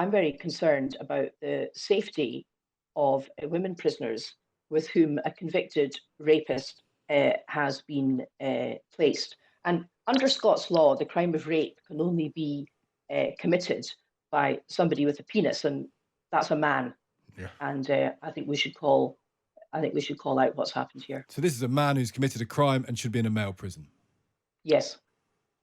I'm very concerned about the safety of women prisoners with whom a convicted rapist has been placed. And under Scots law, the crime of rape can only be committed by somebody with a penis, and that's a man. Yeah. And I think we should call out what's happened here. So this is a man who's committed a crime and should be in a male prison. Yes.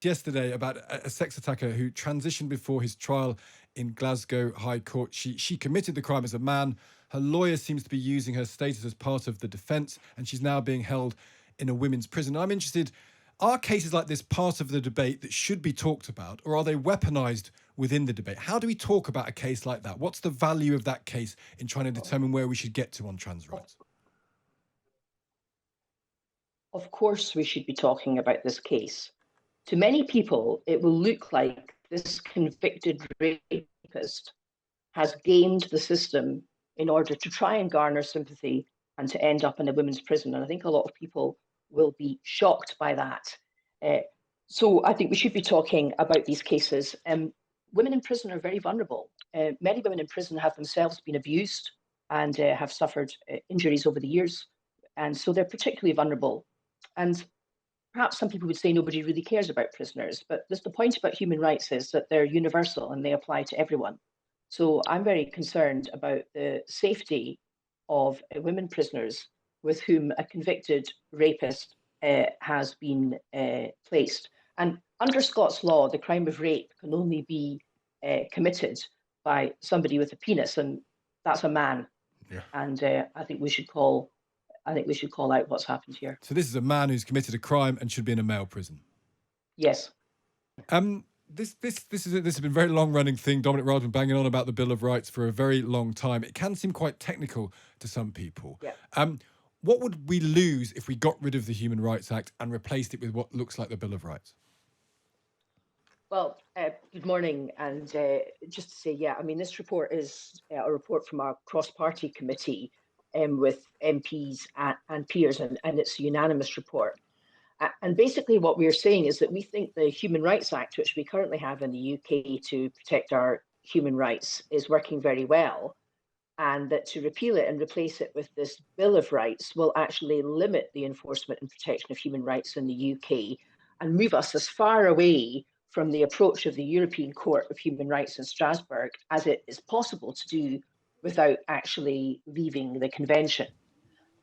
Yesterday about a sex attacker who transitioned before his trial in Glasgow High Court. She committed the crime as a man. Her lawyer seems to be using her status as part of the defence, and she's now being held in a women's prison. I'm interested, are cases like this part of the debate that should be talked about, or are they weaponised within the debate? How do we talk about a case like that? What's the value of that case in trying to determine where we should get to on trans rights? Of course, we should be talking about this case. To many people, it will look like this convicted rapist has gamed the system in order to try and garner sympathy and to end up in a women's prison. And I think a lot of people will be shocked by that. So I think we should be talking about these cases. Women in prison are very vulnerable. Many women in prison have themselves been abused and have suffered injuries over the years. And so they're particularly vulnerable. And perhaps some people would say nobody really cares about prisoners, but the point about human rights is that they're universal and they apply to everyone. So I'm very concerned about the safety of women prisoners with whom a convicted rapist has been placed. And under Scots law, the crime of rape can only be committed by somebody with a penis, and that's a man. Yeah. And I think we should call out what's happened here. So this is a man who's committed a crime and should be in a male prison. Yes. This has been a very long-running thing. Dominic Raab's been banging on about the Bill of Rights for a very long time. It can seem quite technical to some people. Yeah. What would we lose if we got rid of the Human Rights Act and replaced it with what looks like the Bill of Rights? Well, good morning. And just to say, yeah, I mean, this report is a report from our cross-party committee with MPs and peers, and it's a unanimous report. And basically what we're saying is that we think the Human Rights Act, which we currently have in the UK to protect our human rights, is working very well, and that to repeal it and replace it with this Bill of Rights will actually limit the enforcement and protection of human rights in the UK and move us as far away from the approach of the European Court of Human Rights in Strasbourg as it is possible to do without actually leaving the convention.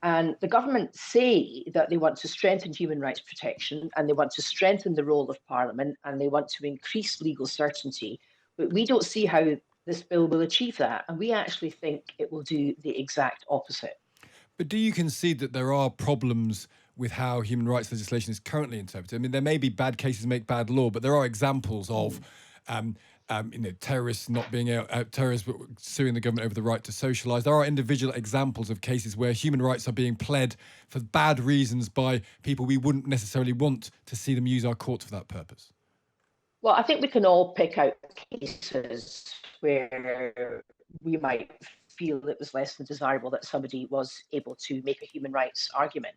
And the government say that they want to strengthen human rights protection and they want to strengthen the role of Parliament and they want to increase legal certainty. But we don't see how this bill will achieve that. And we actually think it will do the exact opposite. But do you concede that there are problems with how human rights legislation is currently interpreted? I mean, there may be bad cases make bad law, but there are examples of terrorists not being terrorists suing the government over the right to socialise. There are individual examples of cases where human rights are being pled for bad reasons by people we wouldn't necessarily want to see them use our courts for that purpose. Well, I think we can all pick out cases where we might feel it was less than desirable that somebody was able to make a human rights argument.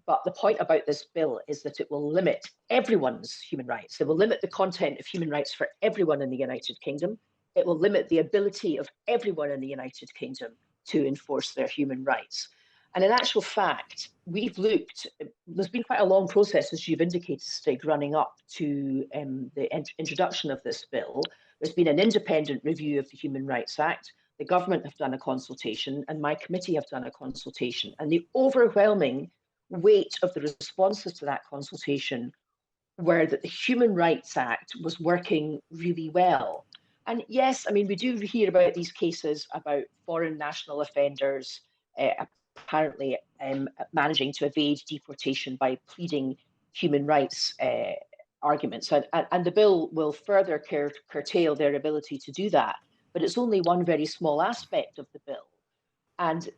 But the point about this bill is that it will limit everyone's human rights. It will limit the content of human rights for everyone in the United Kingdom. It will limit the ability of everyone in the United Kingdom to enforce their human rights. And in actual fact, we've looked, there's been quite a long process, as you've indicated, Stig, running up to the introduction of this bill. There's been an independent review of the Human Rights Act. The government have done a consultation and my committee have done a consultation. And the overwhelming weight of the responses to that consultation were that the Human Rights Act was working really well. And yes, I mean, we do hear about these cases about foreign national offenders apparently managing to evade deportation by pleading human rights arguments. And the bill will further curtail their ability to do that. But it's only one very small aspect of the bill. And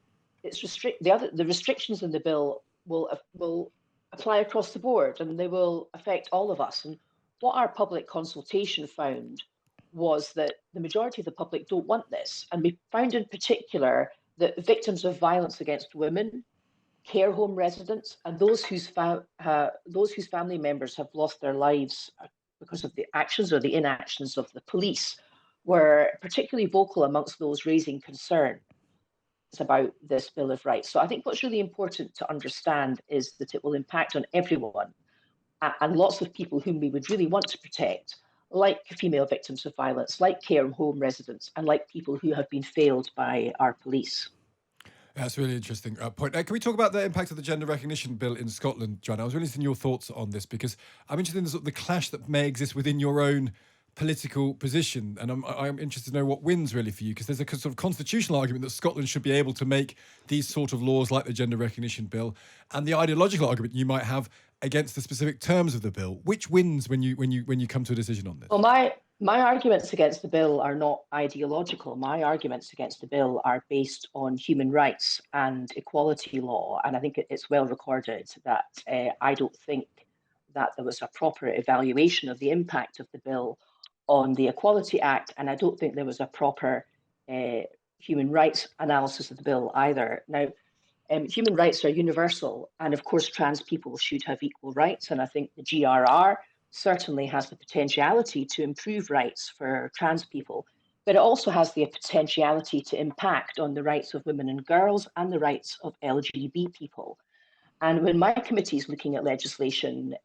it's the restrictions in the bill will apply across the board and they will affect all of us. And what our public consultation found was that the majority of the public don't want this. And we found in particular that victims of violence against women, care home residents, and those whose family members have lost their lives because of the actions or the inactions of the police were particularly vocal amongst those raising concern about this Bill of Rights. So I think what's really important to understand is that it will impact on everyone and lots of people whom we would really want to protect, like female victims of violence, like care home residents, and like people who have been failed by our police. That's a really interesting point. Can we talk about the impact of the gender recognition bill in Scotland, Joanna? I was really interested in your thoughts on this because I'm interested in the clash that may exist within your own political position, and I'm interested to know what wins really for you, because there's a sort of constitutional argument that Scotland should be able to make these sort of laws like the gender recognition bill, and the ideological argument you might have against the specific terms of the bill. Which wins when you come to a decision on this? Well, my arguments against the bill are not ideological. My arguments against the bill are based on human rights and equality law, and I think it's well recorded that I don't think that there was a proper evaluation of the impact of the bill on the Equality Act, and I don't think there was a proper human rights analysis of the bill either. Now, human rights are universal, and of course, trans people should have equal rights, and I think the GRR certainly has the potentiality to improve rights for trans people, but it also has the potentiality to impact on the rights of women and girls and the rights of LGBT people. And when my committee is looking at legislation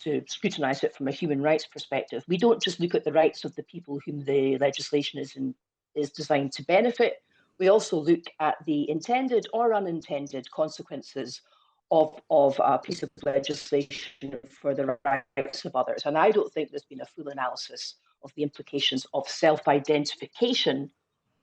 to scrutinise it from a human rights perspective, we don't just look at the rights of the people whom the legislation is designed to benefit. We also look at the intended or unintended consequences of a piece of legislation for the rights of others. And I don't think there's been a full analysis of the implications of self-identification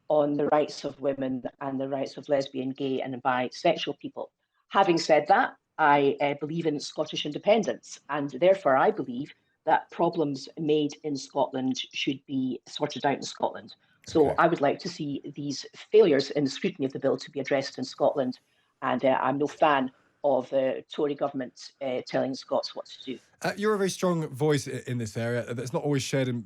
on the rights of women and the rights of lesbian, gay, and bisexual people. Having said that, I believe in Scottish independence, and therefore I believe that problems made in Scotland should be sorted out in Scotland. So I would like to see these failures in the scrutiny of the bill to be addressed in Scotland, and I'm no fan of the Tory government telling Scots what to do. You're a very strong voice in this area that's not always shared in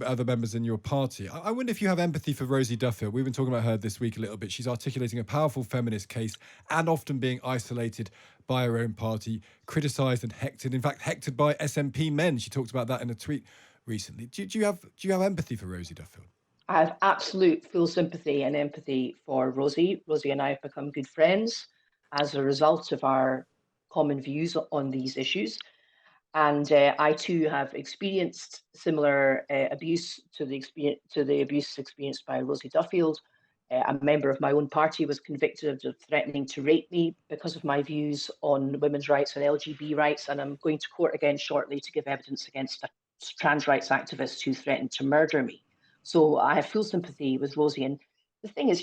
other members in your party. I wonder if you have empathy for Rosie Duffield. We've been talking about her this week a little bit. She's articulating a powerful feminist case and often being isolated by her own party, criticised and hectored. In fact, hectored by SNP men. She talked about that in a tweet recently. Do you have empathy for Rosie Duffield? I have absolute full sympathy and empathy for Rosie. Rosie and I have become good friends as a result of our common views on these issues. And I too have experienced similar abuse to the abuse experienced by Rosie Duffield. A member of my own party was convicted of threatening to rape me because of my views on women's rights and LGBT rights, and I'm going to court again shortly to give evidence against a trans rights activist who threatened to murder me. So I have full sympathy with Rosie. And the thing is,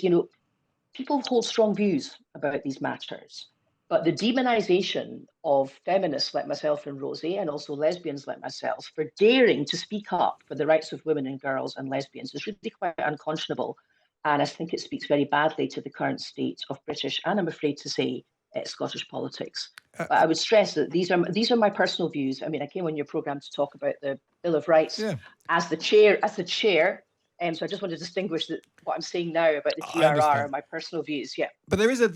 people hold strong views about these matters. But the demonization of feminists like myself and Rosie, and also lesbians like myself, for daring to speak up for the rights of women and girls and lesbians is really quite unconscionable. And I think it speaks very badly to the current state of British, and I'm afraid to say, Scottish politics. But I would stress that these are my personal views. I mean, I came on your programme to talk about the Bill of Rights as the chair. So I just want to distinguish that what I'm saying now about the GRR are my personal views. Yeah. But there is a